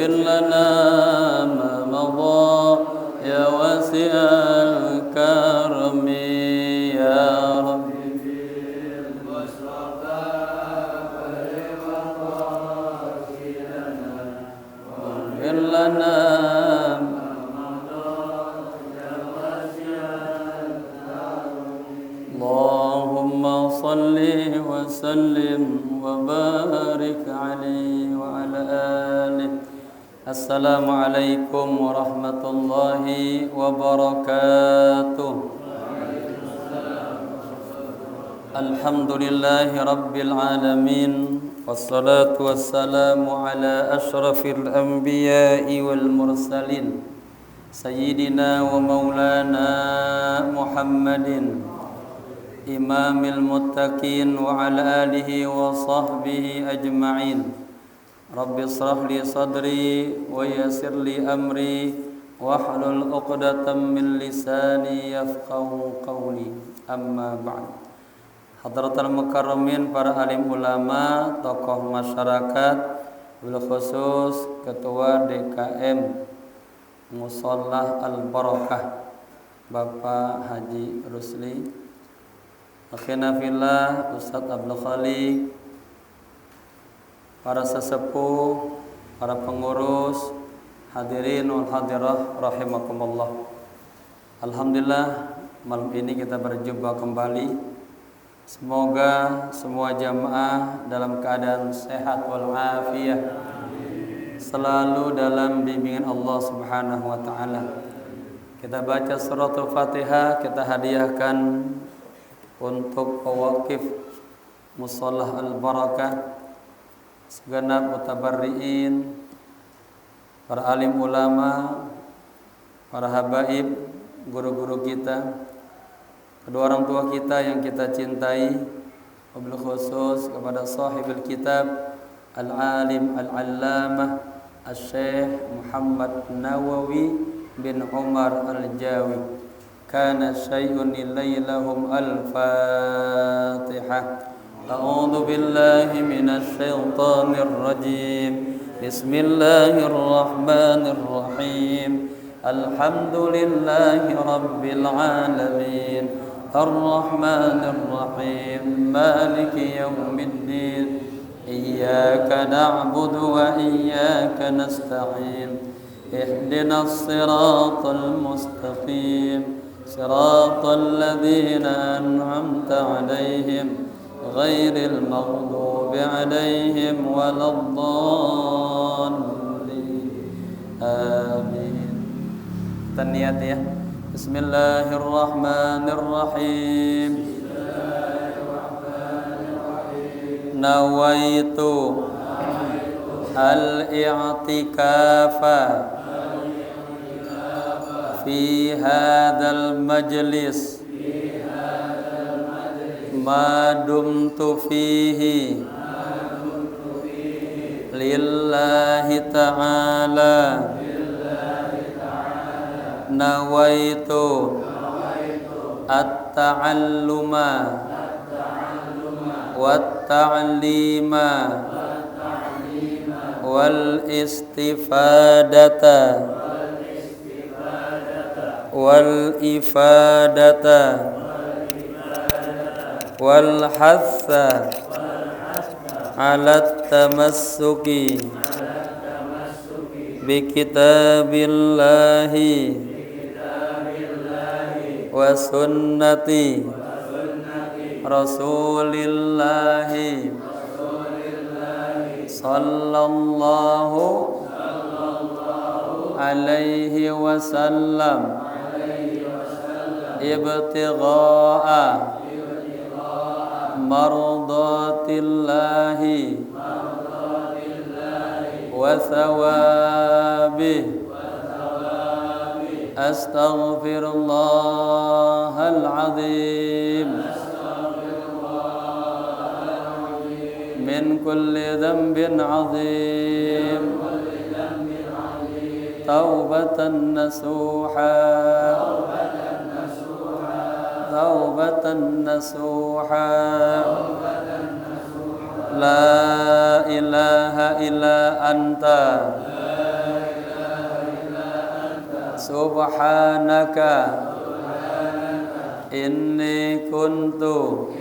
واغفر لنا ما مضى يا واسع الكرم يا رب واغفر لنا اللهم صل وسلم وبارك عليه وعلى آله. Assalamualaikum warahmatullahi wabarakatuh. Alhamdulillahi rabbil alamin. Wassalatu wassalamu ala ashrafil anbiya'i wal mursalin Sayyidina wa maulana Muhammadin Imamil muttaqin wa ala alihi wa sahbihi ajma'in. Rabbi israh li sadri wa yassir li amri wahlul 'uqdatam min lisani yafqahu qawli. Amma ba'd. Hadratul mukarramin, para alim ulama, tokoh masyarakat, bil khusus Ketua DKM Mushollah Al-Barakah Bapak Haji Rusli, akhina fillah Ustadz Abdul Khaliq, para sesepuh, para pengurus, hadirin wal hadirah rahimakumullah. Alhamdulillah malam ini kita berjumpa kembali. Semoga semua jamaah dalam keadaan sehat wal afiyah, selalu dalam bimbingan Allah Subhanahu wa taala. Kita baca suratul Fatihah, kita hadiahkan untuk pewakif Mushollah Al-Barakah, segenap mutabarriin, para alim ulama, para habaib, guru-guru kita, kedua orang tua kita yang kita cintai, wabil khusus kepada sahibul kitab Al-Alim Al-Allamah Al-Syekh Muhammad Nawawi bin Umar Al-Jawi. Kana syai'un ilailahum al-Fatihah. A'udzu billahi minasy syaithanir rajim. Bismillahirrahmanirrahim. Alhamdulillahi rabbil alamin. Ar-Rahmanir Rahim. Maliki yaumiddin. Iyyaka na'budu wa iyyaka nasta'in. Ihdinas siratal mustaqim. صراط الذين أنعمت عليهم غير المغضوب عليهم ولا الضالين آمين. Taniyat ya. Bismillahirrahmanirrahim. Nawaitu al-i'tikafa fi hadzal majlis ma dumtu fihi lillahi ta'ala nawaitu at-ta'alluma wat-ta'lima wal istifadata wal ifadata wal hatha ala tamassuki bi kitabillahi wa sunnati rasulillahi sallallahu alaihi wasallam ibtigha'a mardatillahi wa thawabih. Astaghfirullahal azim min kulli dhanbin azim taubatan nasuha taubatan nasuha la ilaha illa anta subhanaka inni kuntu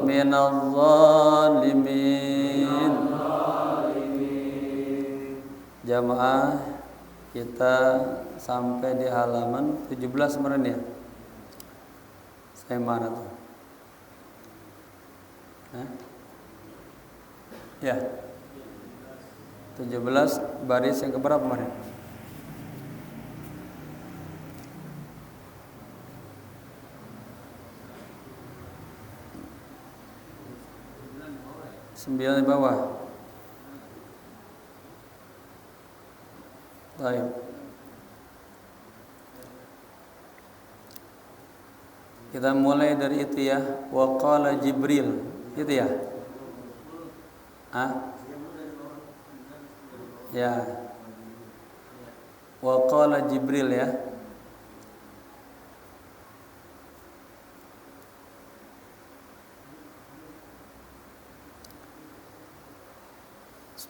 minadh zalimin. Jamaah, kita sampai di halaman 17 kemarin ya. Saya mana tuh? Hah? Ya. 17 baris yang keberapa kemarin? Sembilan di bawah. Baik. Kita mulai dari itu ya. Wa qala Jibril. Itu ya. Ya. Wa qala Jibril ya.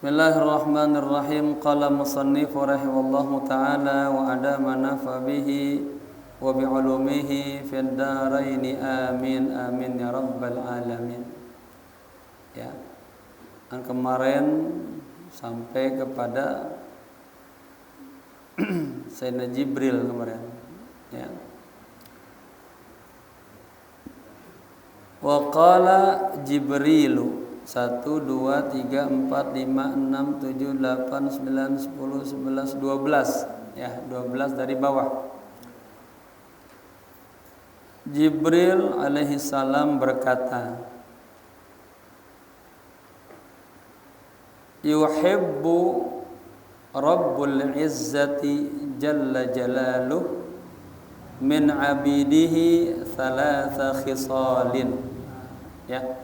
Bismillahirrahmanirrahim. Qala musannif rahimallahu ta'ala wa adama nafa bihi wa bi'ulumihi fid daraini amin amin ya rabbal alamin. Ya. Kemarin sampai kepada Sayyidina Jibril kemarin ya. Wa qala Jibrilu 1, 2, 3, 4, 5, 6, 7, 8, 9, 10, 11, 12 ya, 12 dari bawah. Jibril alaihi salam berkata, yuhibbu Rabbul Izzati Jalla Jalaluh min abidihi thalatha khisalin. Ya,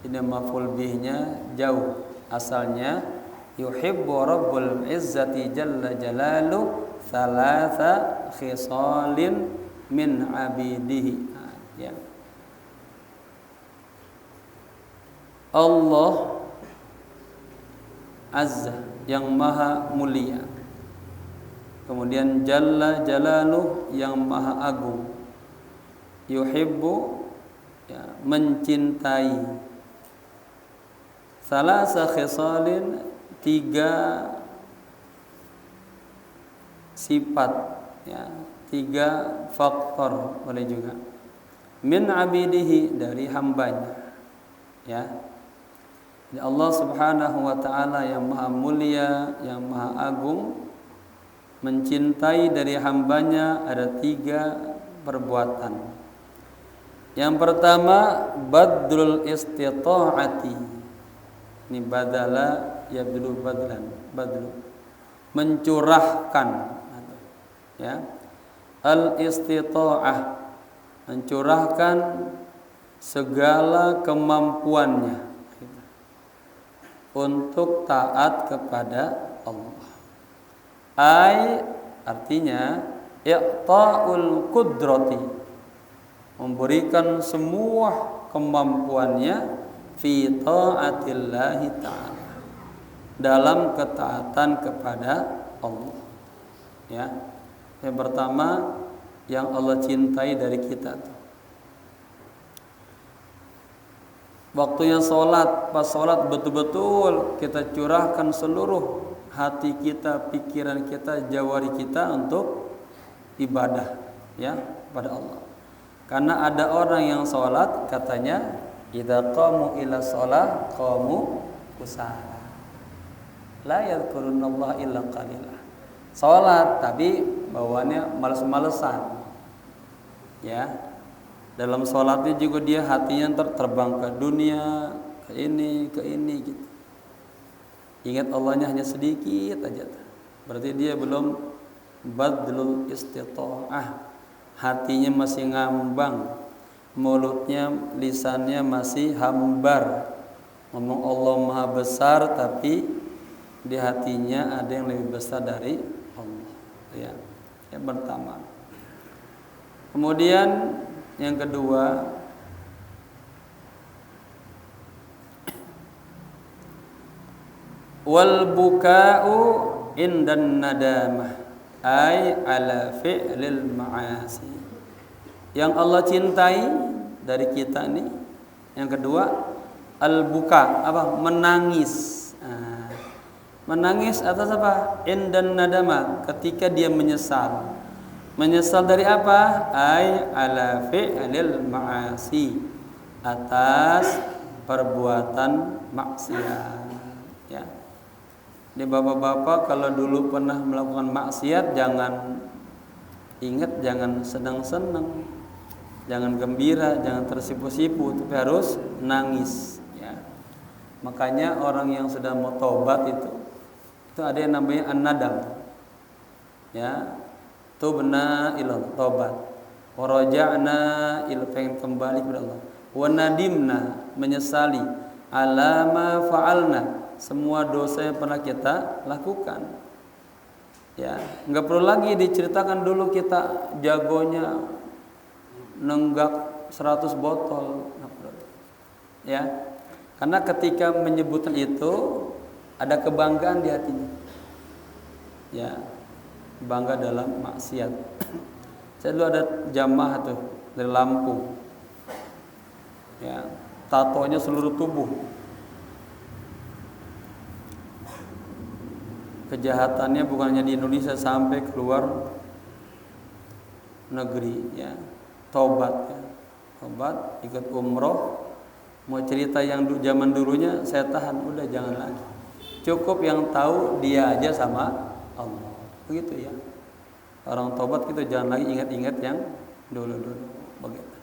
ini maf'ul bihnya jauh. Asalnya yuhibbu Rabbul Izzati Jalla Jalaluh thalatha khisalin min abidihi. Ya. Allah Azza yang maha mulia, kemudian Jalla Jalaluh yang maha agung, yuhibbu ya, mencintai, salasa khisalin 3 sifat ya, 3 faktor boleh juga, min abidihi dari hambanya ya. Allah subhanahu wa ta'ala yang maha mulia, yang maha agung, mencintai dari hambanya ada 3 perbuatan. Yang pertama badlul istita'ati. Ini badala yabdulu badlan, badlu, mencurahkan ya. Al istita'ah, mencurahkan segala kemampuannya untuk taat kepada Allah. Artinya i'ta'ul qudrati, memberikan semua kemampuannya fi ta'atillahi ta'ala, dalam ketaatan kepada Allah ya. Yang pertama yang Allah cintai dari kita tuh, waktunya sholat, pas sholat betul-betul kita curahkan seluruh hati kita, pikiran kita, jawari kita untuk ibadah ya pada Allah. Karena ada orang yang sholat katanya idza qamu ila sholat qamu kusala la yadhkurunallaha illa qalila. Sholat tapi bawaannya males-malesan ya. Dalam sholatnya juga dia hatinya terbang ke dunia, ke ini gitu. Ingat Allahnya hanya sedikit aja. Berarti dia belum badlul istita'ah. Hatinya masih ngambang, mulutnya, lisannya masih hambar. Ngomong Allah maha besar, tapi di hatinya ada yang lebih besar dari Allah. Ya, yang pertama. Kemudian yang kedua, wal buka'u indan nadamah. ay ala fi'lil ma'asi. Yang Allah cintai dari kita nih. Yang kedua, al-buka, apa? Menangis. Menangis atas apa? Indan nadama, ketika dia menyesal. Menyesal dari apa? Ay ala fi'lil ma'asi, atas perbuatan maksiat. Ya. Di bapak-bapak kalau dulu pernah melakukan maksiat, jangan ingat, jangan senang-senang, jangan gembira, jangan tersipu-sipu, tapi harus nangis. Ya. Makanya orang yang sudah mau tobat itu ada yang namanya an-nadam. Ya, tubna ilallah, tobat. Wa raja'na ila, pengen kembali kepada Allah. Wa nadimna, menyesali ala ma fa'alna, semua dosa yang pernah kita lakukan. Ya, enggak perlu lagi diceritakan dulu kita jagonya nenggak 100 botol. Ya. Karena ketika menyebutkan itu ada kebanggaan di hatinya. Ya, bangga dalam maksiat. Saya dulu ada jamaah tuh dari Lampung. Ya, tatonya seluruh tubuh. Kejahatannya bukan hanya di Indonesia, sampai keluar negeri. Ya, tobat. Ya. Tobat, ikut umroh. Mau cerita yang zaman dulunya saya tahan, udah jangan lagi. Cukup yang tahu dia aja sama Allah. Begitu ya. Orang tobat kita jangan lagi ingat-ingat yang dulu-dulu. Begitu.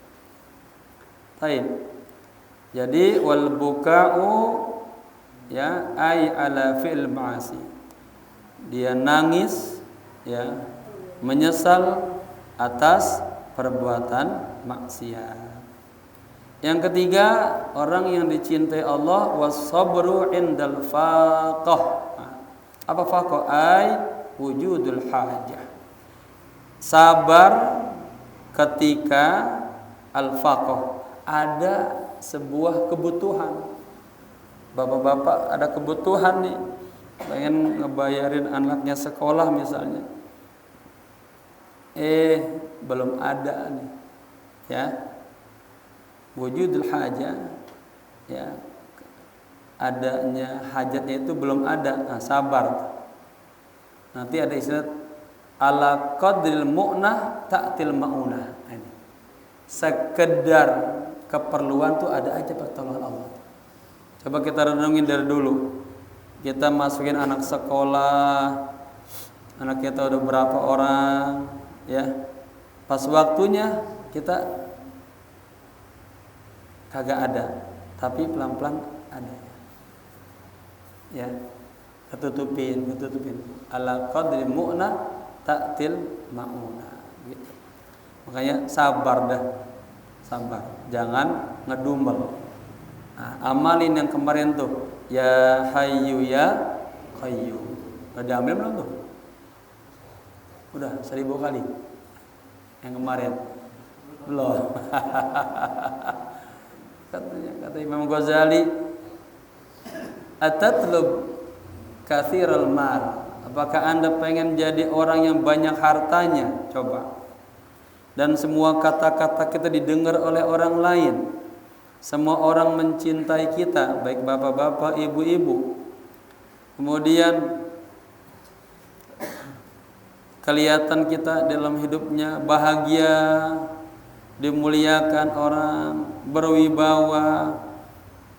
Baik. Jadi wal buka'u, ya, ay ala fi'l ma'asi. Dia nangis, ya, menyesal atas perbuatan maksiat. Yang ketiga, orang yang dicintai Allah was-sabru indal faqah. Apa faqah? Ay wujudul hajah. Sabar ketika al-faqah, ada sebuah kebutuhan. Bapak-bapak ada kebutuhan nih, pengen ngebayarin anaknya sekolah misalnya. Belum ada nih. Ya. Wujudul hajah, ya, adanya hajatnya itu belum ada. Nah, sabar. Nanti ada istilah ala qadril mu'nah ta'til ma'unah. Ini sekedar keperluan tuh ada aja pertolongan Allah. Coba kita renungin dari dulu. Kita masukin anak sekolah, anak kita udah berapa orang, ya. Pas waktunya kita kagak ada, tapi pelan-pelan ada. Ya, ketutupin. Ala qadri mu'na ta'til ma'una. Gitu. Makanya sabar dah, sabar. Jangan ngedumel. Nah, amalin yang kemarin tuh, ya hayyu ya qayyum. Udah diambil belum tuh? Udah 1000 kali. Yang kemarin belum. Kata Imam Ghazali, atatlub katsiral mal. Apakah Anda pengen jadi orang yang banyak hartanya? Coba. Dan semua kata-kata kita didengar oleh orang lain. Semua orang mencintai kita, baik bapak-bapak, ibu-ibu. Kemudian kelihatan kita dalam hidupnya bahagia, dimuliakan orang, berwibawa,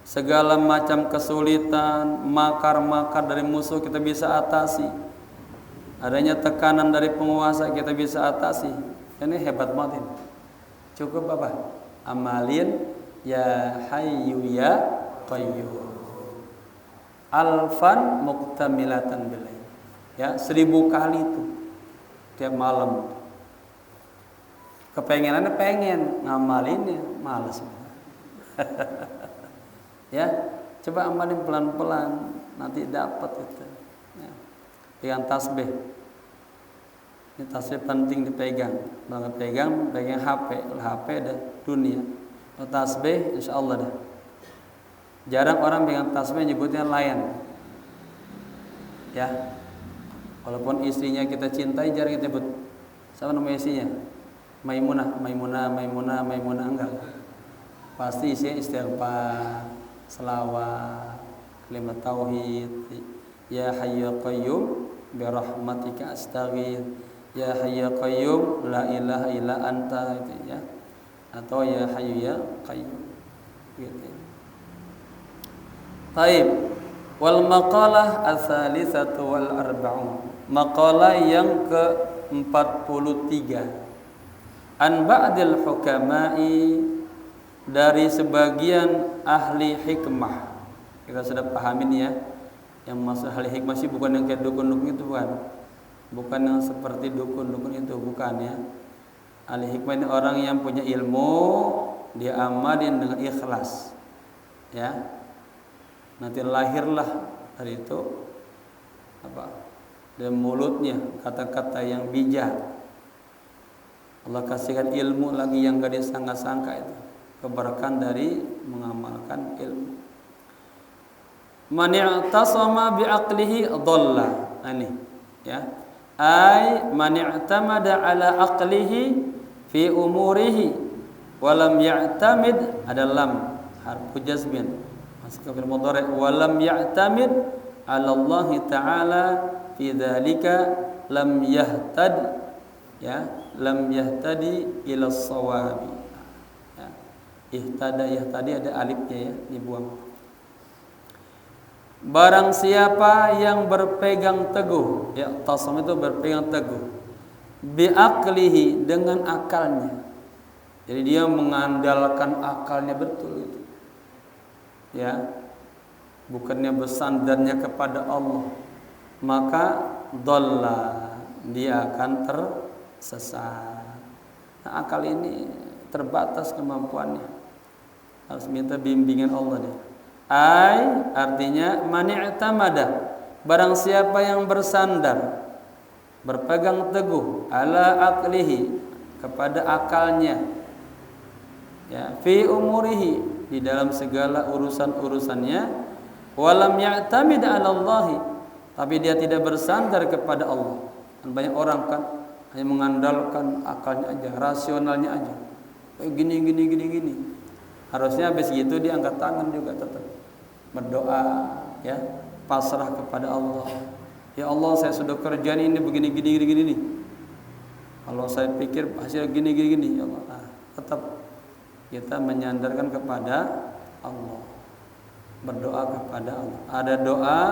segala macam kesulitan, makar-makar dari musuh kita bisa atasi. Adanya tekanan dari penguasa kita bisa atasi. Ini hebat banget ini. Cukup apa? Amalin ya hayyu ya qayyum. Alfan muktamilatan bilail. Ya, 1000 kali itu tiap malam. Kepengenannya pengen, ngamalinnya malas. Ya, coba amalin pelan-pelan, nanti dapat itu. Ya. Pegang tasbih. Ini tasbih penting dipegang. Banget pegang HP. Kalau HP ada dunia. Kalau tasbih, insya Allah dah. Jarang orang pegang tasbih nyebutnya layan. Ya, Walaupun istrinya kita cintai jarang kita sebut. Sama nama istrinya? Maimunah enggak. Pasti isinya istighfar, selawat, kalimat tauhid. Ya Hayyu ya Qayyum bi rahmatika astaghits. Ya Hayyu ya Qayyum la ilaha illa anta itu ya. Atau ya Hayyu ya Qayyum gitu. Taib. Wal maqalah ats-tsalitsatu wal arba'un. Maqalah yang ke-43. An ba'dil hukama'i, dari sebagian ahli hikmah. Kita sudah pahamin ya. Yang maksud ahli hikmah sih bukan yang kayak dukun-dukun itu, bukan yang seperti dukun-dukun itu, bukan ya. Ahli hikmah ini orang yang punya ilmu, dia amalin dengan ikhlas. Ya. Nanti lahirlah dari itu dari mulutnya kata-kata yang bijak. Allah kasihkan ilmu lagi yang gak disangka-sangka itu, keberkahan dari mengamalkan ilmu. Man i'tasama bi'aqlihi dhalla. Ini ya. Ai man i'tamada ala aqlihi fi umurihi wa lam ya'tamid, ada lam harfu jazmin masuk ke fi'il mudhari, wa lam ya'tamid ala Allah taala fi dzalika lam yahtad, ya, lam yahtadi ila shawabi. Ya. Yahtadi ada alifnya ya, dibuang. Barang siapa yang berpegang teguh, ya tasam itu berpegang teguh, biaqlihi, dengan akalnya. Jadi dia mengandalkan akalnya betul itu. Ya. Bukannya bersandarnya kepada Allah, maka dhalla, dia akan tersesat. Nah, akal ini terbatas kemampuannya. Harus minta bimbingan Allah deh. Ai artinya mani'tamada, barang siapa yang bersandar, berpegang teguh ala aqlihi, kepada akalnya, ya, fi umurihi, di dalam segala urusan-urusannya, walam ya'tamid 'ala Allah, tapi dia tidak bersandar kepada Allah. Dan banyak orang kan hanya mengandalkan akalnya aja, rasionalnya aja. Gini. Harusnya habis gitu dia angkat tangan juga, tetap berdoa, ya, pasrah kepada Allah. Ya Allah, saya sudah kerjaan ini begini. Kalau saya pikir hasil gini, ya Allah. Nah, tetap kita menyandarkan kepada Allah, berdoa kepada Allah. Ada doa,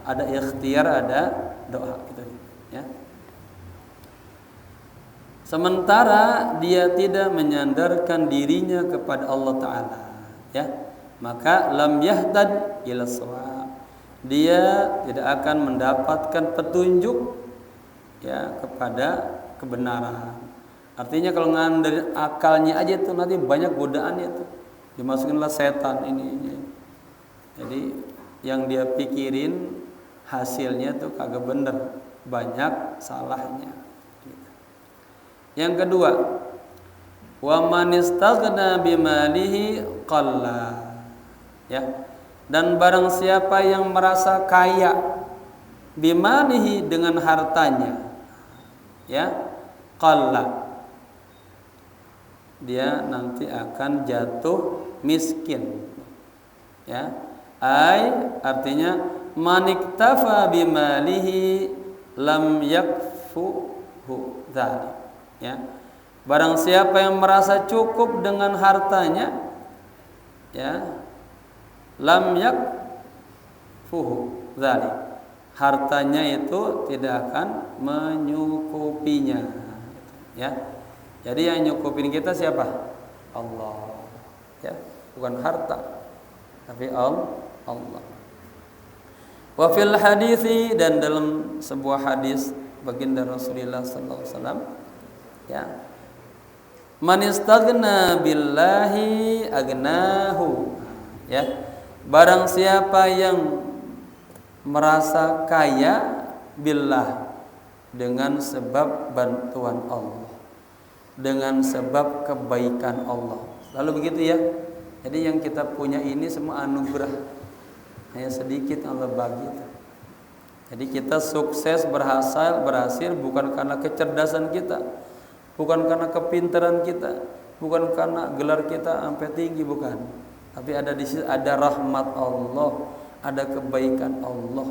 ada ikhtiar, ada doa gitu ya. Sementara dia tidak menyandarkan dirinya kepada Allah Ta'ala, ya, maka lam yahtad ila shawab, dia tidak akan mendapatkan petunjuk, ya, kepada kebenaran. Artinya kalau ngandelin akalnya aja itu nanti banyak godaannya tuh, dimasukinlah setan ini. Jadi yang dia pikirin hasilnya tuh kagak bener, banyak salahnya. Yang kedua, wa man istaghna bimalihi qalla, ya. Dan barang siapa yang merasa kaya bimalihi, dengan hartanya, ya, qalla, dia nanti akan jatuh miskin, ya. Ai artinya maniktafa bimalihi lam yakfuhu dzalik, ya. Barang siapa yang merasa cukup dengan hartanya, ya, lam yakfuhu dzalik, hartanya itu tidak akan menyukupinya, ya. Jadi yang nyukupin kita siapa? Allah, ya, bukan harta, tapi Allah. Wa fil hadisi, dan dalam sebuah hadis baginda Rasulullah sallallahu alaihi wasallam, ya, man istaghna billahi agnahu, ya, barang siapa yang merasa kaya billah, dengan sebab bantuan Allah, dengan sebab kebaikan Allah. Lalu begitu ya. Jadi yang kita punya ini semua anugerah, hanya sedikit Allah bagi. Jadi kita sukses berhasil bukan karena kecerdasan kita, bukan karena kepintaran kita, bukan karena gelar kita sampai tinggi, bukan. Tapi ada di situ ada rahmat Allah, ada kebaikan Allah.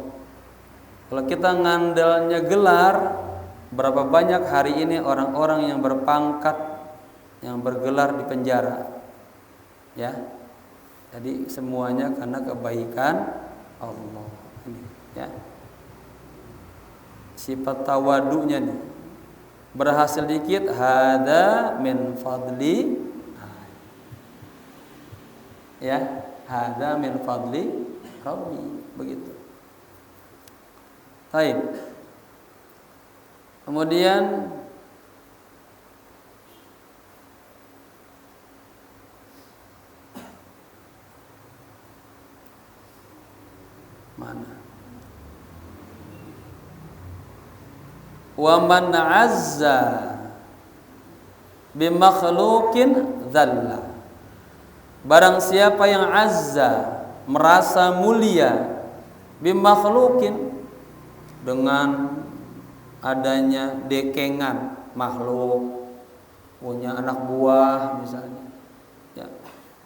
Kalau kita ngandalnya gelar, berapa banyak hari ini orang-orang yang berpangkat, yang bergelar di penjara, ya. Jadi semuanya karena kebaikan Allah. Ini, ya. Sifat tawadunya nih, berhasil dikit, hada min fadli, ya, hada min fadli Rabbi, begitu. Baik. Kemudian mana? Wa man azza bi makhluqin dzalla. Barang siapa yang azza, merasa mulia, bi makhluqin, dengan adanya dekengan makhluk, punya anak buah misalnya. Ya.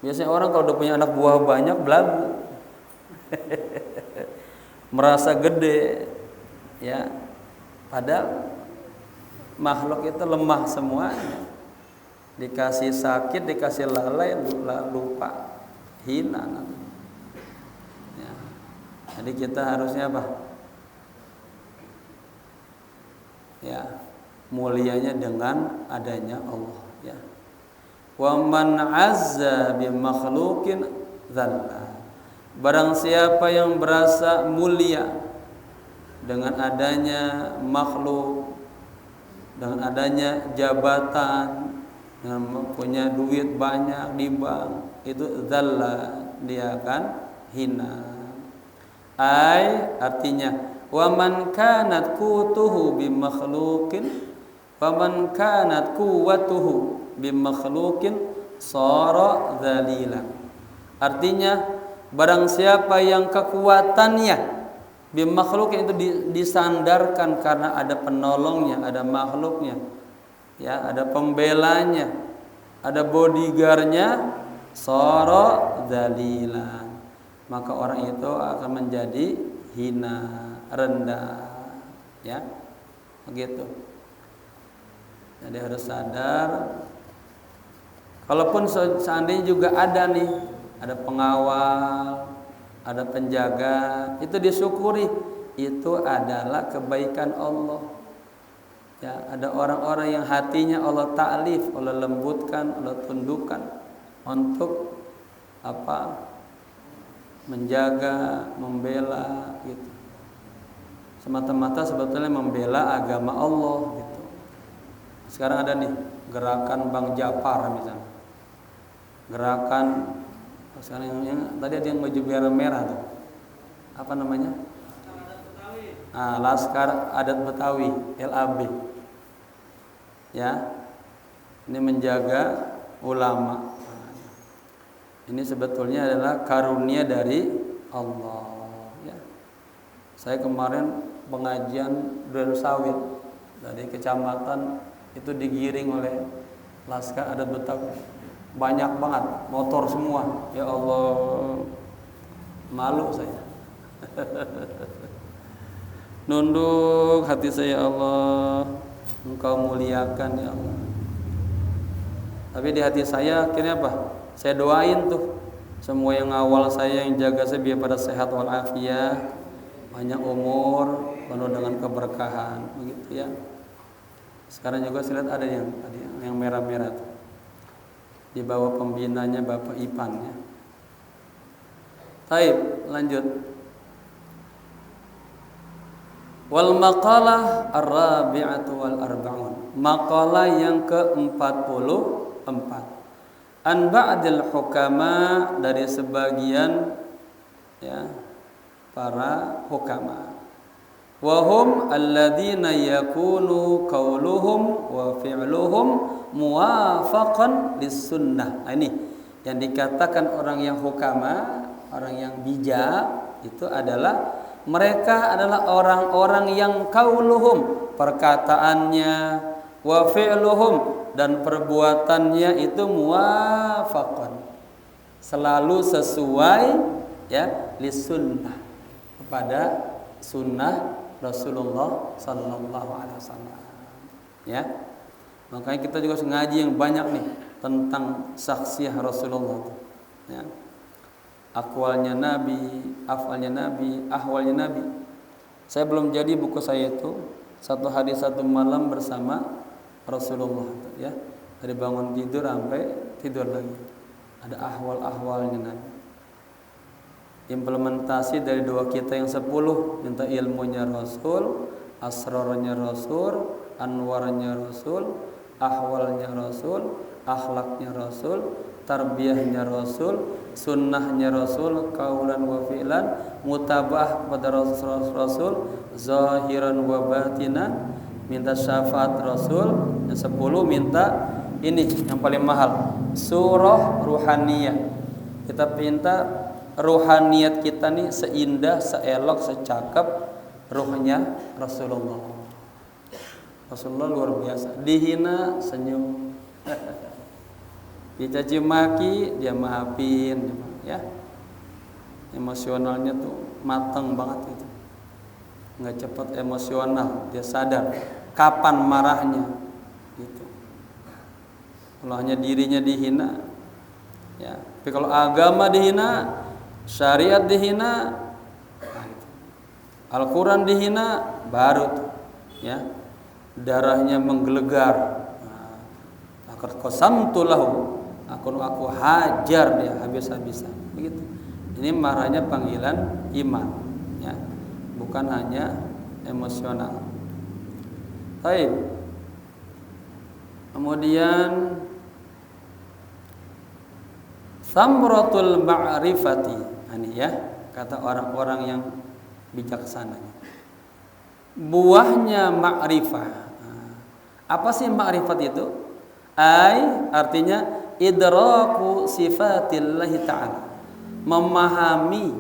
Biasanya orang kalau udah punya anak buah banyak belagu. Merasa gede, ya. Padahal makhluk itu lemah semuanya. Dikasih sakit, dikasih lalai, lupa, hina. Ya. Jadi kita harusnya apa? Ya, mulianya dengan adanya Allah, ya. Wa man azza bi makhluqin dzalla. Barang siapa yang berasa mulia dengan adanya makhluk, dengan adanya jabatan, dengan punya duit banyak di bank, itu dzalla, dia akan hina. Artinya wa man kanat qutuhu bi makhluqin wa man kanat quwwatuhu bi makhluqin sara dzalila. Artinya barang siapa yang kekuatannya makhluk itu disandarkan karena ada penolongnya, ada makhluknya, ya, ada pembelanya, ada bodyguardnya, sara dzalilan, maka orang itu akan menjadi hina, rendah, ya, begitu. Jadi harus sadar. Kalaupun seandainya juga ada nih, ada pengawal, ada penjaga, itu disyukuri, itu adalah kebaikan Allah. Ya, ada orang-orang yang hatinya Allah ta'lif, Allah lembutkan, Allah tundukkan untuk apa? Menjaga, membela, gitu. Semata-mata sebetulnya membela agama Allah, gitu. Sekarang ada nih gerakan Bang Japar misalnya, gerakan sekarang yang tadi ada yang baju merah tuh, apa namanya? Laskar Adat Betawi, LAB. Ya, ini menjaga ulama. Ini sebetulnya adalah karunia dari Allah. Ya. Saya kemarin pengajian Duren Sawit dari kecamatan itu digiring oleh Laskar Adat Betawi. Banyak banget, motor semua. Ya Allah, malu saya. Nunduk hati saya, ya Allah, Engkau muliakan, ya Allah. Tapi di hati saya akhirnya apa? Saya doain tuh semua yang awal saya, yang jaga saya biar pada sehat walafiat, banyak umur, penuh dengan keberkahan, begitu ya. Sekarang juga saya lihat ada yang merah-merah tuh. Di bawah pembinanya Bapak Ipan, ya. Baik, lanjut. Wal maqalah ar-rabi'atu wal arba'un. Maqalah yang ke-44. An ba'dil hukama, dari sebagian, ya, para hukama. Wa hum alladzina yakunu qauluhum wa fi'luhum muwafaqan lis-sunnah. Nah, ini yang dikatakan orang yang hukama, orang yang bijak, itu adalah mereka adalah orang-orang yang qauluhum, perkataannya, wa fi'luhum, dan perbuatannya itu muwafaqan, selalu sesuai ya li sunnah, kepada sunnah Rasulullah sallallahu alaihi wasallam. Ya. Makanya kita juga harus ngaji yang banyak nih tentang saksiah Rasulullah. Ya. Akwalnya Nabi, afalnya Nabi, ahwalnya Nabi. Saya belum jadi buku saya itu satu hari satu malam bersama Rasulullah, ya. Dari bangun tidur sampai tidur lagi. Ada ahwal-ahwalnya Nabi. Implementasi dari doa kita yang 10, minta ilmunya Rasul, asrarnya Rasul, anwarnya Rasul, ahwalnya Rasul, akhlaknya Rasul, tarbiyahnya Rasul, sunnahnya Rasul, kaulan wa fi'lan, mutabah kepada Rasul, zahiran wa batinan, minta syafaat Rasul. Yang 10 minta ini yang paling mahal, surah ruhaniyah. Kita minta ruhaniyat kita nih seindah, seelok, secakep ruhnya Rasulullah. Rasulullah luar biasa. Dihina senyum, dicaci maki dia maafin, ya. Emosionalnya tuh matang banget gitu, nggak cepat emosional, dia sadar kapan marahnya gitu. Kalau hanya dirinya dihina, ya. Tapi kalau agama dihina, syariat dihina, nah gitu. Al-Quran dihina, baru tuh, ya, darahnya menggelegar. Laqad qasamtu lahu, aku hajar dia habis-habisan, begitu. Ini marahnya panggilan iman, ya, bukan hanya emosional. Baik. Kemudian samratul ma'rifati, ini ya, kata orang-orang yang bijaksana. Buahnya ma'rifah. Apa sih ma'rifat itu? Artinya idraku sifatillahi ta'ala, memahami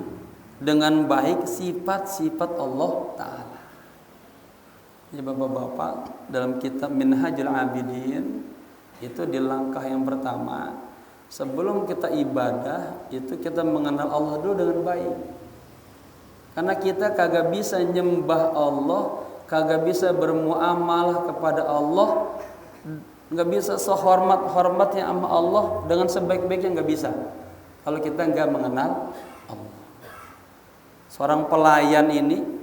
dengan baik sifat-sifat Allah Ta'ala. Ya bapak-bapak, dalam kitab Minhajul Abidin itu di langkah yang pertama, sebelum kita ibadah itu kita mengenal Allah dulu dengan baik. Karena kita kagak bisa nyembah Allah, kagak bisa bermuamalah kepada Allah, nggak bisa sehormat-hormatnya sama Allah dengan sebaik-baiknya, nggak bisa kalau kita nggak mengenal Allah. Seorang pelayan ini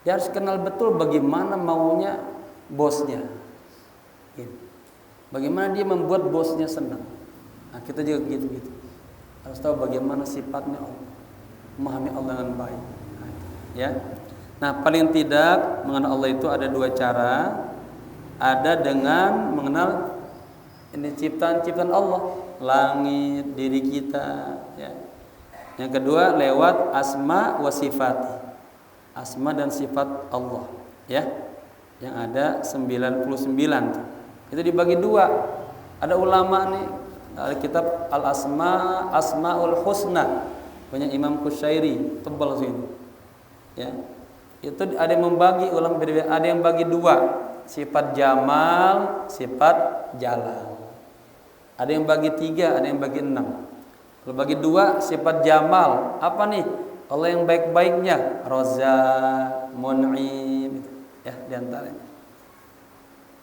dia harus kenal betul bagaimana maunya bosnya, bagaimana dia membuat bosnya senang. Nah, kita juga gitu-gitu harus tahu bagaimana sifatnya Allah, memahami Allah dengan baik, ya. Nah, paling tidak mengenal Allah itu ada dua cara. Ada dengan mengenal ini ciptaan-ciptaan Allah, langit, diri kita, ya. Yang kedua lewat asma wa sifati, asma dan sifat Allah, ya. Yang ada 99 tuh. Itu dibagi dua. Ada ulama nih, kitab Al-Asma, Asmaul Husna, punya Imam Qushairi, tebal sih itu. Ya. Itu ada yang membagi ulama beda-beda, ada yang bagi dua. Sifat Jamal, sifat Jalal. Ada yang bagi 3, ada yang bagi 6. Kalau bagi 2, sifat Jamal, apa nih? Allah yang baik-baiknya, Raza, Mun'im, ya, diantaranya.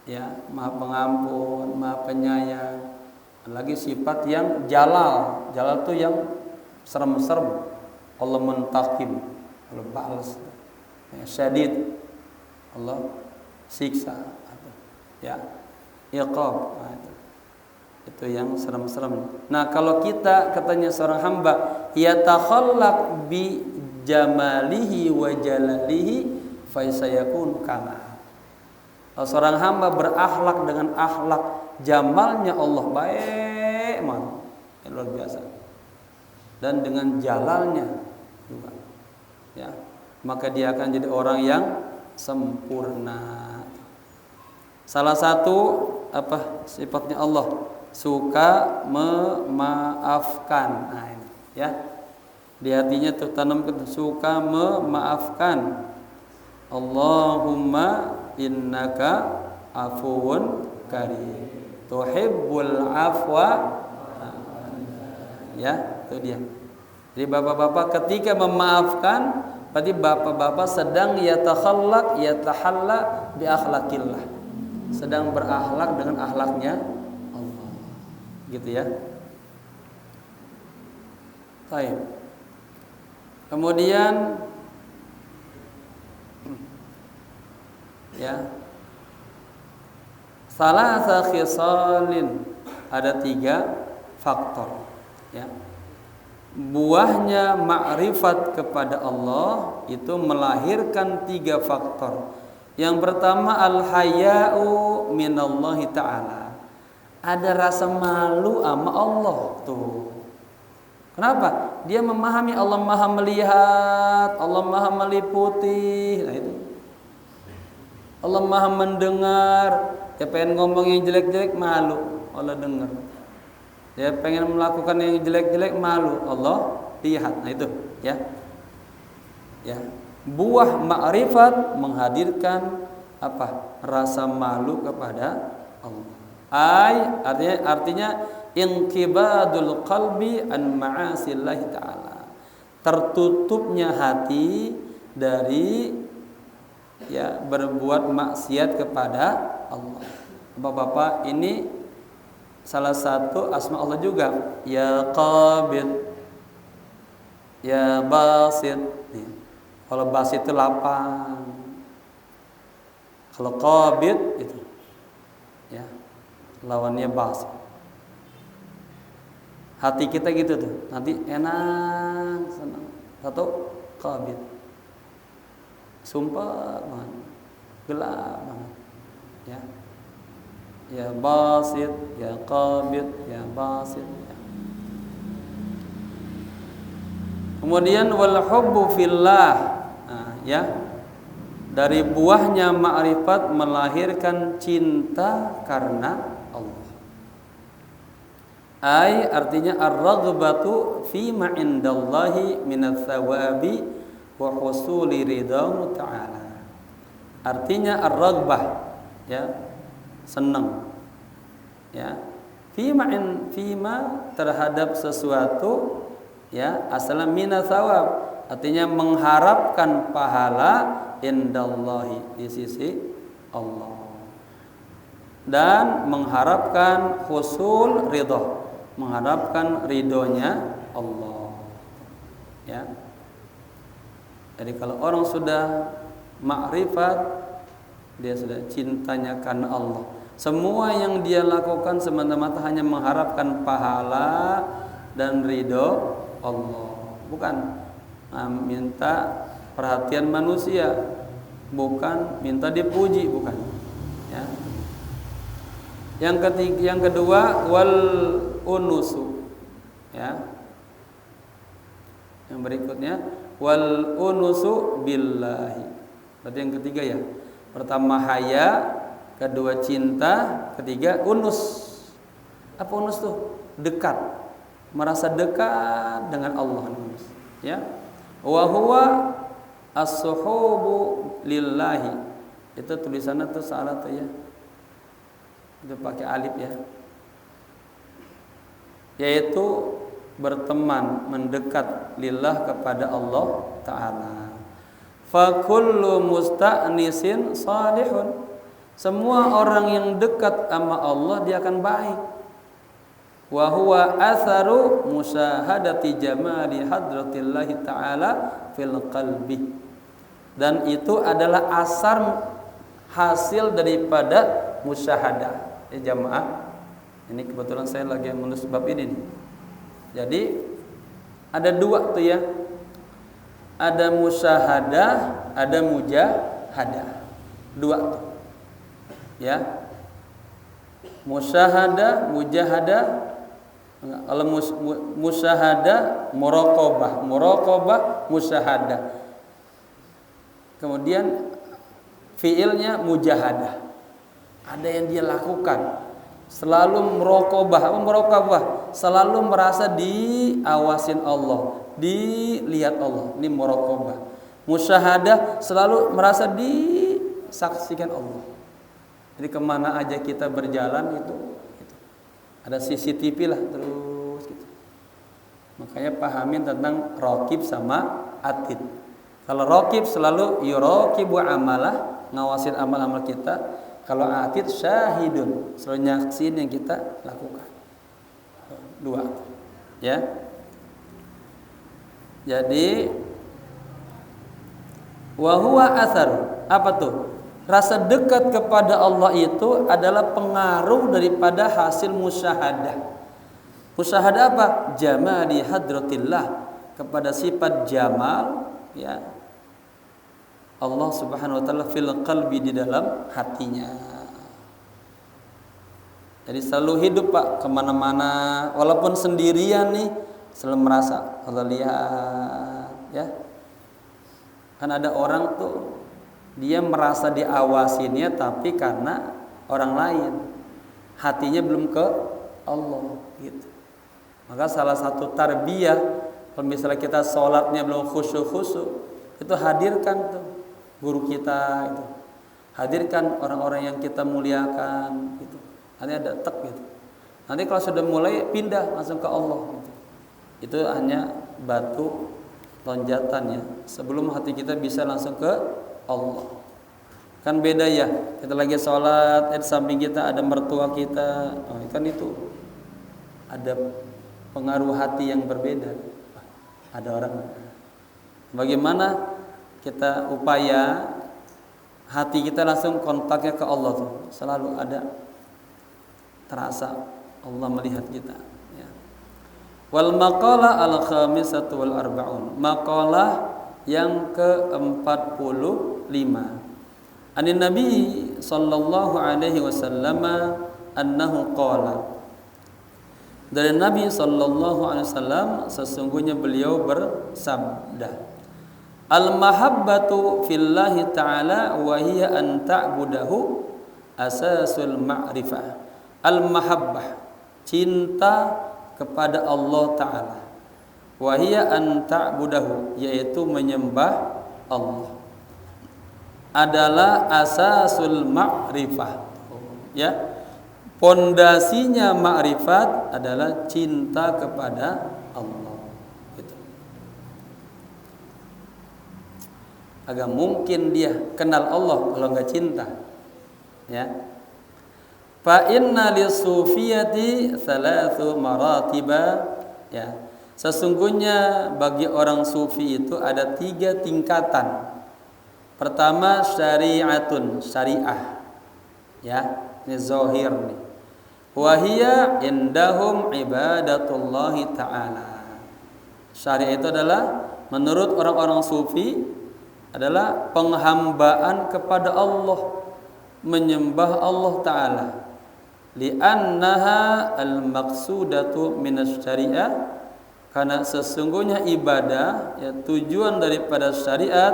Ya, Maha Pengampun, Maha Penyayang. Lagi sifat yang Jalal. Jalal itu yang serem-serem. Allah Muntaqim, Allah balas. Ya, Syadid, Allah siksa, ya, iqab, itu yang serem-serem. Nah, kalau kita katanya seorang hamba yatakhallaq bi jamalihi wa jalalihi fa sayakun kama. Kalau seorang hamba berakhlak dengan akhlak jamalnya Allah, baik man, luar biasa, dan dengan jalalnya juga, ya, maka dia akan jadi orang yang sempurna. Salah satu apa sifatnya Allah? Suka memaafkan. Nah, ini, ya. Di hatinya tuh tanamkan, suka memaafkan. Allahumma innaka afuwun karim tuhibbul afwa. Ya, itu dia. Jadi bapak-bapak ketika memaafkan, berarti bapak-bapak sedang yatahalla bi akhlaqillah. Sedang berakhlak dengan akhlaknya Allah. Gitu ya. Baik. Kemudian ya, salasa khisalin, ada 3 faktor ya. Buahnya ma'rifat kepada Allah itu melahirkan 3 faktor. Yang pertama al-haya'u minallahi ta'ala. Ada rasa malu sama Allah tuh. Kenapa? Dia memahami Allah Maha melihat, Allah Maha meliputi. Nah itu. Allah Maha mendengar. Dia pengen ngomong yang jelek-jelek, malu, Allah dengar. Dia pengen melakukan yang jelek-jelek, malu, Allah lihat. Nah itu, ya. Ya. Buah ma'rifat menghadirkan apa? Rasa malu kepada Allah. Artinya inqibadul qalbi an ma'asillahi ta'ala. Tertutupnya hati dari ya berbuat maksiat kepada Allah. Bapak-bapak, ini salah satu asma Allah juga. Ya Qabid, ya Basit. Kalau Basit itu lapang. Kalau Qabid itu ya lawannya Basit. Hati kita gitu tuh, nanti enak, senang. Atau Qabid, sumpah banget, gelap banget, ya. Ya Basit, ya Qabid, ya Basit. Ya. Kemudian wal hubbu fillah, nah, ya. Dari buahnya ma'rifat melahirkan cinta karena Allah. Artinya ar-raghbatu fi ma indallahi minats thawabi wa husuli ridhahu ta'ala. Artinya ar-raghbah, ya, senang. Ya. Fi ma terhadap sesuatu, ya, asalnya minats thawab, artinya mengharapkan pahala indallahi, di sisi Allah. Dan mengharapkan husul ridha, mengharapkan ridhonya Allah. Ya. Jadi kalau orang sudah ma'rifat, dia sudah cintanya karena Allah. Semua yang dia lakukan semata-mata hanya mengharapkan pahala dan ridho Allah. Bukan minta perhatian manusia, bukan minta dipuji, bukan. Ya. Yang kedua wal unusu, ya. Yang berikutnya wal unusu billahi. Berarti yang ketiga ya. Pertama haya, kedua cinta, ketiga unus. Apa unus tuh? Dekat. Merasa dekat dengan Allah, ya. Wa huwa as-suhubu lillahi. Itu tulisannya tuh salah tuh ya. Itu pakai alif ya. Yaitu berteman, mendekat lillah kepada Allah Ta'ala. Fa kullu musta'nisin salihun. Semua orang yang dekat sama Allah dia akan baik. Wa huwa atharu musyahadati jamali hadratillahi ta'ala fil qalbi. Dan itu adalah asar hasil daripada musyahadah. Jamaah, ini kebetulan saya lagi menulis bab ini nih. Jadi ada 2 tuh ya. Ada musyahadah, ada mujahadah. 2 tuh. Ya. Musyahadah, mujahadah. Kalau musyahadah, muraqabah, musyahadah. Kemudian fiilnya mujahadah. Ada yang dia lakukan, selalu merokobah, selalu merasa diawasin Allah, dilihat Allah. Ini muraqabah. Musyahadah selalu merasa disaksikan Allah. Jadi kemana aja kita berjalan itu ada CCTV lah terus gitu. Makanya pahamin tentang raqib sama atid. Kalau raqib selalu yuraqibu amalah, ngawasin amal-amal kita. Kalau atid syahidun, selalu nyaksin yang kita lakukan. Dua. Ya. Jadi wa huwa athar. Apa tuh? Rasa dekat kepada Allah itu adalah pengaruh daripada hasil musyahadah. Musyahadah apa? Jamali hadratillah, kepada sifat jamal, ya. Allah Subhanahu wa taala fil qalbi, di dalam hatinya. Jadi selalu hidup Pak, kemana-mana walaupun sendirian nih selalu merasa Allah lihat, ya. Kan ada orang tuh dia merasa diawasinnya tapi karena orang lain, hatinya belum ke Allah gitu. Maka salah satu tarbiyah kalau misalnya kita sholatnya belum khusyuk-khusyuk, itu hadirkan tuh guru kita itu, hadirkan orang-orang yang kita muliakan gitu. Nanti ada tek gitu. Nanti kalau sudah mulai pindah langsung ke Allah gitu. Itu hanya batu lonjatan ya, sebelum hati kita bisa langsung ke Allah. Kan beda ya, kita lagi sholat, di samping kita ada mertua kita, kan itu ada pengaruh hati yang berbeda. Ada orang. Bagaimana kita upaya hati kita langsung kontaknya ke Allah tuh, selalu ada terasa Allah melihat kita. Ya. Wal maqalah al khamisatu wal arba'un. Maqalah yang ke-45. Anin Nabi sallallahu alaihi wasallam annahu qala. Dari Nabi sallallahu alaihi wasallam sesungguhnya beliau bersabda, al mahabbatu fillahi ta'ala wa hiya an ta'budahu asasul ma'rifah. Al mahabbah, cinta kepada Allah Ta'ala, wa hiya an ta'budahu, yaitu menyembah Allah, adalah asasul ma'rifah. Ya, pondasinya ma'rifat adalah cinta kepada Allah. Gitu. Agak mungkin dia kenal Allah kalau nggak cinta. Ya. Fa inna lisufiyati thalathu maratiba, ya. Sesungguhnya bagi orang sufi itu ada 3 tingkatan. Pertama syari'atun, syariah. Ya, ini zahir nih. Wa hiya indahum ibadatullahi ta'ala. Syariah itu adalah menurut orang-orang sufi adalah penghambaan kepada Allah, menyembah Allah Ta'ala. Li'annaha al-maqsudatu minas syariah, karena sesungguhnya ibadah, ya, tujuan daripada syariat,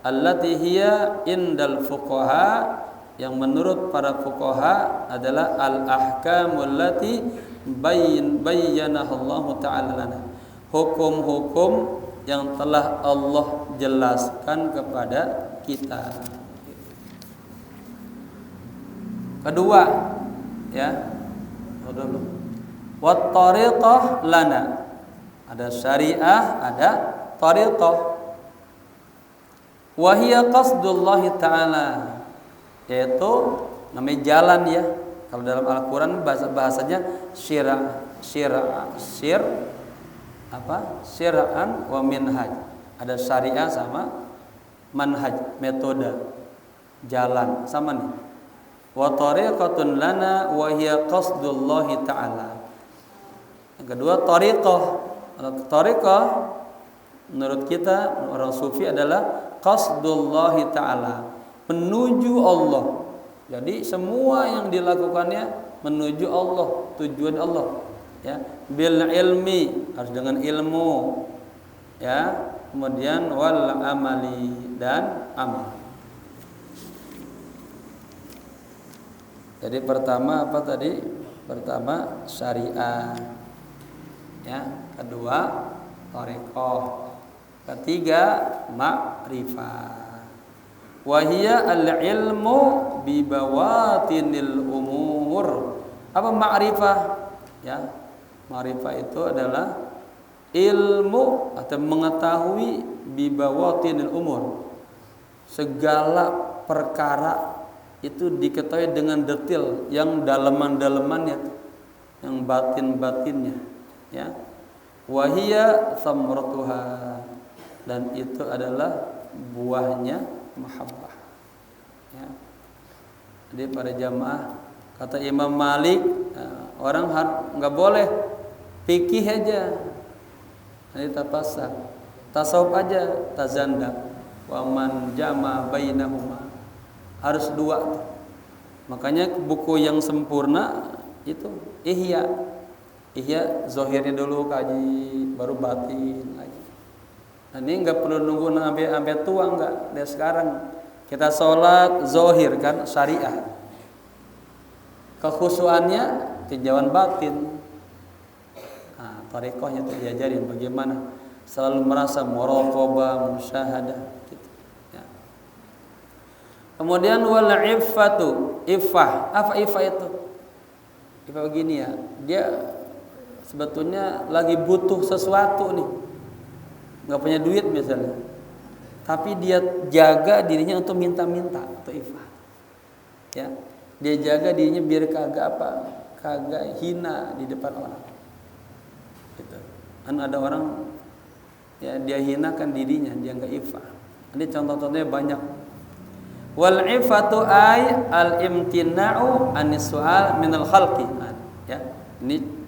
allati hiya indal fuqaha, yang menurut para fuqaha adalah al-ahkamul lati bayyanaha Allah Ta'ala lana, hukum-hukum yang telah Allah jelaskan kepada kita. Kedua, ya, dulu. Wat tariqah lana. Ada syariah, ada tariqah. Wa hiya qasdullah Ta'ala, yaitu namanya jalan ya. Kalau dalam Al-Qur'an bahasanya syir'an wa minhaj. Ada syariah sama manhaj, metode, jalan, sama nih. Wa tariqatun lana wa hiya qasdullah Ta'ala. Yang kedua tariqah. Tariqah menurut kita orang sufi adalah qasdullah Ta'ala, menuju Allah. Jadi semua yang dilakukannya menuju Allah, tujuan Allah. Ya, bil ilmi, harus dengan ilmu. Ya, kemudian wal amali, dan amal. Jadi pertama apa tadi? Pertama syariah. Ya, kedua thariqah. Ketiga, ma'rifah. Wa hiya al-ilmu bi bawatinil umur. Apa ma'rifah? Ya, ma'rifah itu adalah ilmu atau mengetahui bi bawatinil umur. Segala perkara itu diketahui dengan detail, yang daleman-dalemannya, yang batin-batinnya, ya. Wahia thamratuha, dan itu adalah buahnya mahabbah, ya. Jadi pada jamaah kata Imam Malik, orang nggak boleh fikih aja, nanti tapasak, tasawuf aja tazanda, wa man jama bainahuma, harus dua. Makanya buku yang sempurna itu Ihya zahirnya dulu kaji, baru batin lagi. Nah, ini nggak perlu nunggu sampai tua, nggak. Dari sekarang kita sholat zahir kan syariah, kekhusyuannya tinjauan batin. Nah, thariqahnya itu diajarin bagaimana selalu merasa muraqabah, musyahadah gitu, ya. Kemudian wal iffatu, iffah. Apa iffah itu? Iffah begini ya, dia sebetulnya lagi butuh sesuatu nih, nggak punya duit misalnya, tapi dia jaga dirinya untuk minta-minta, itu iffah, ya. Dia jaga dirinya biar kagak hina di depan orang, gitu. Kan ada orang, ya, dia hinakan dirinya, dia nggak iffah. Ini contoh-contohnya banyak. Wal iffatu ay al imtina'u anis su'al minal khalqi, ya. Ini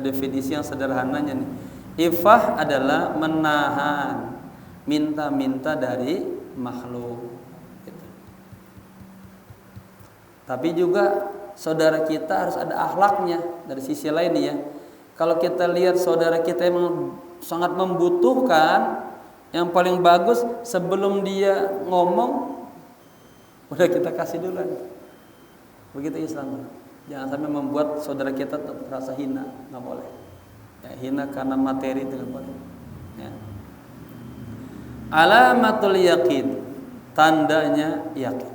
definisi yang sederhananya nih. Iffah adalah menahan minta-minta dari makhluk, gitu. Tapi juga saudara kita harus ada akhlaknya dari sisi lain ya. Kalau kita lihat saudara kita yang sangat membutuhkan, yang paling bagus sebelum dia ngomong udah kita kasih duluan. Begitu Islam. Jangan sampai membuat saudara kita terasa hina, nggak boleh. Ya, hina karena materi itu nggak boleh. Ya. Alamatul yakin, tandanya yakin.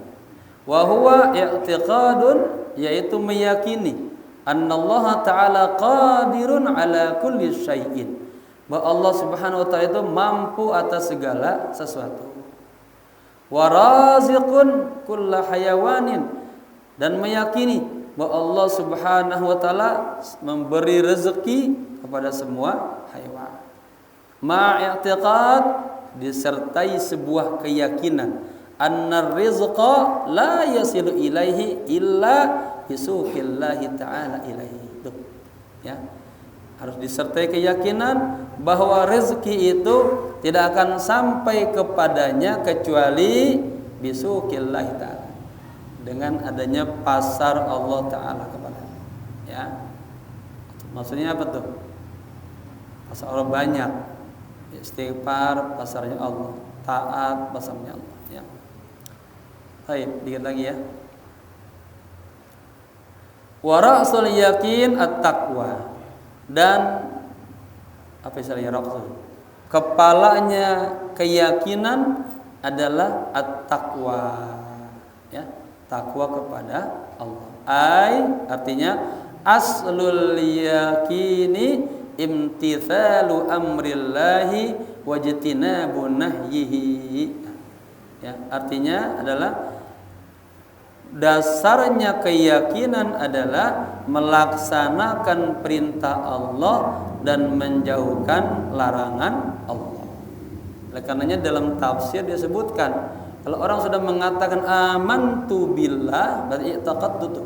Wa huwa i'tiqadun, yaitu meyakini annallaha ta'ala qadirun ala kulli syai'in, bahwa Allah Subhanahu wa taala itu mampu atas segala sesuatu. Wa raziqun kulla hayawanin, dan meyakini bahwa Allah Subhanahu wa taala memberi rezeki kepada semua hewan. Ma'i'tiqad, disertai sebuah keyakinan annar rizqa la yasilu ilaihi illa bisuqillahi ta'ala ilaihi. Tuh, ya. Harus disertai keyakinan bahwa rezeki itu tidak akan sampai kepadanya kecuali bisuqillahi ta'ala, dengan adanya pasar Allah Ta'ala kepada, ya. Maksudnya apa tuh? Pasar Allah banyak, istighfar pasarnya Allah, taat pasarnya Allah, ya. Baik, dikit lagi ya. Wa ra'sul yakin at-taqwa, dan apa istilahnya ra'sul? Kepalanya keyakinan adalah at-taqwa, ya. Takwa kepada Allah. Artinya aslul yakini imtithalu amrillahi wajtinabu nahyihi. Ya, artinya adalah dasarnya keyakinan adalah melaksanakan perintah Allah dan menjauhkan larangan Allah. Oleh karenanya dalam tafsir disebutkan, kalau orang sudah mengatakan amantu billah, berarti i'taqadtu,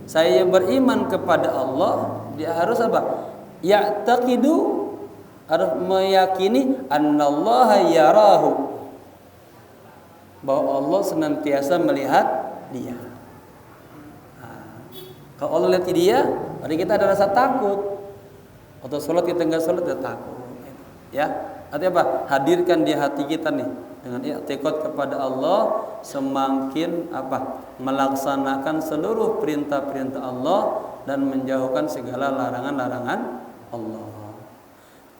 saya beriman kepada Allah, dia harus apa? Ya'taqidu, harus meyakini annallaha yarahu, bahwa Allah senantiasa melihat dia. Nah, kalau Allah lihat dia, berarti kita ada rasa takut. Atau sholat kita nggak sholat, dia takut. Ya, artinya apa? Hadirkan di hati kita nih dengan i'tiqad kepada Allah, semakin apa? Melaksanakan seluruh perintah-perintah Allah dan menjauhkan segala larangan-larangan Allah.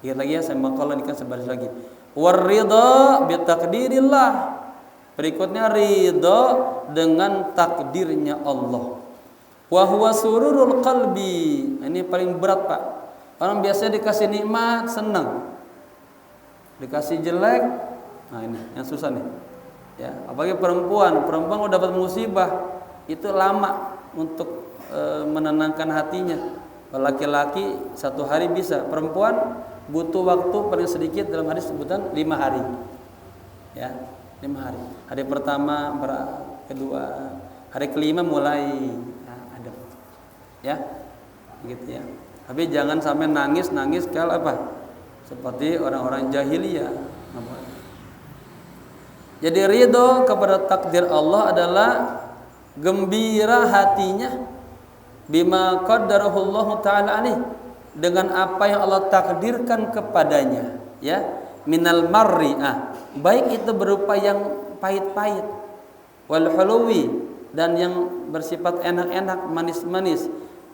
Ingat lagi ya, saya maqalah ini kan sebaris lagi. Waridha bi taqdirillah. Berikutnya ridha dengan takdirnya Allah. Wa huwa sururul qalbi. Ini paling berat, Pak. Orang biasanya dikasih nikmat senang. Dikasih jelek, nah ini yang susah nih. Ya, apalagi perempuan udah dapat musibah, itu lama untuk menenangkan hatinya. Laki-laki 1 hari bisa, perempuan butuh waktu paling sedikit dalam hadis sebutan 5 hari. Ya, 5 hari. Hari pertama, kedua, hari kelima mulai ada. Ya. Gitu ya. Tapi jangan sampai nangis kalau apa? Seperti orang-orang jahiliyah. Jadi ridho kepada takdir Allah adalah gembira hatinya bima qaddarahullahu ta'ala alaih, dengan apa yang Allah takdirkan kepadanya, ya, minal marri, baik itu berupa yang pahit-pahit, wal huluwi, dan yang bersifat enak-enak, manis-manis,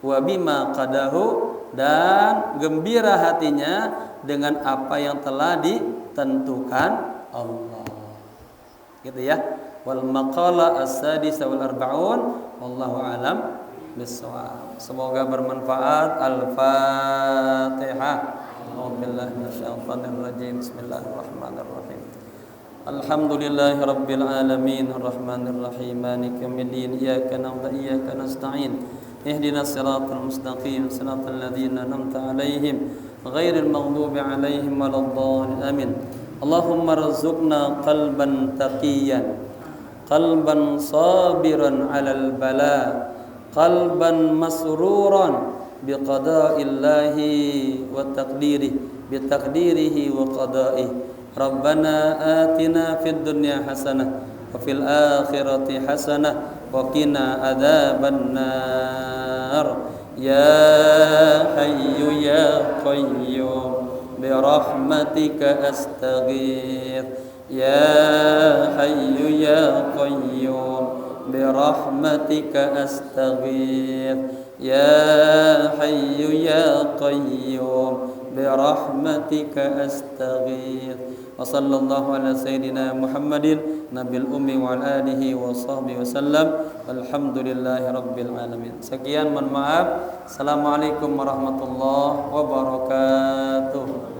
wa bima qadahu, dan gembira hatinya dengan apa yang telah ditentukan Allah. Gitu ya. Wal maqala as-sadisa wal arba'un wallahu alam bissawab. Semoga bermanfaat. Al-Fatihah. A'udzubillahi minasyaitonir rajim. Bismillahirrahmanirrahim. Alhamdulillahi rabbil alamin arrahmanir rahim maliki yaumiddin iyyaka na'budu wa iyyaka nasta'in ihdinas siratal mustaqim siratal ladzina an'amta 'alaihim ghairil maghdubi 'alaihim waladdallin amin. Allahumma rzuqna qalban taqiyan, qalban sabiran 'alal bala, qalban masruran biqada'illahi wa taqdirihi wa qada'ihi. Rabbana atina fid dunya hasanah wa fil akhirati hasanah wa qina adzabannar. Ya hayyu ya qayyum برحمتك أستغيث يا حي يا قيوم برحمتك أستغيث يا حي يا قيوم برحمتك أستغيث وصلى الله على سيدنا محمد نبي الأمي وعلى آله وصحبه وسلم والحمد لله رب العالمين. Sekian, mohon maaf. Assalamualaikum warahmatullahi wabarakatuh.